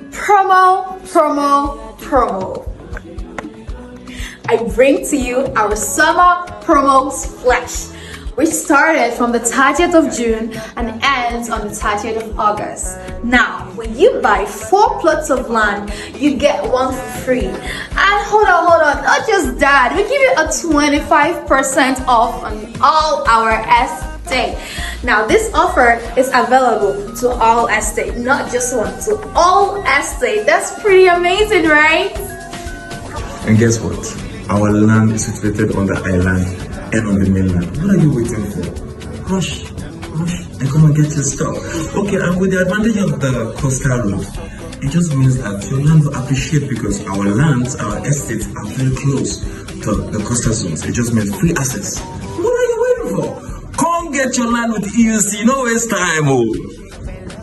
Promo, promo, promo. I bring to you our summer promos flash, which started from the 30th of June and ends on the 30th of August. Now, when you buy 4 plots of land, you get one for free. And hold on, not just that, we give you a 25% off on all our estate. Now, this offer is available to all estate, not just one, to all estate. That's pretty amazing, right? And guess what? Our land is situated on the island and on the mainland. What are you waiting for? Rush, and come and get your stuff. Okay, and with the advantage of the coastal road, it just means that your land will appreciate because our lands, our estates are very close to the coastal zones. It just means free access. What are you waiting for? Come get your land with EUC, no waste time. Oh.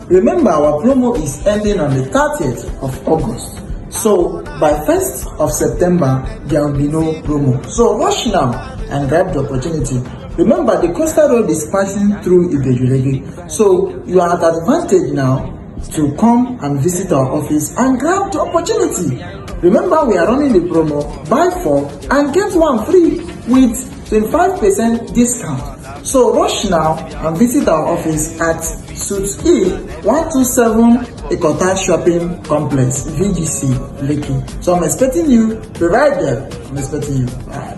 Remember, our promo is ending on the 30th of August. So by 1st of September, there will be no promo. So rush now and grab the opportunity. Remember, the coastal road is passing through Ibeju-Legie. So you are at advantage now to come and visit our office and grab the opportunity. Remember, we are running the promo, buy 4 and get 1 free with 25% discount. So rush now and visit our office at Suite E 127 Ikota Shopping Complex, VGC, Lekki. So I'm expecting you. Be right there. I'm expecting you. Bye.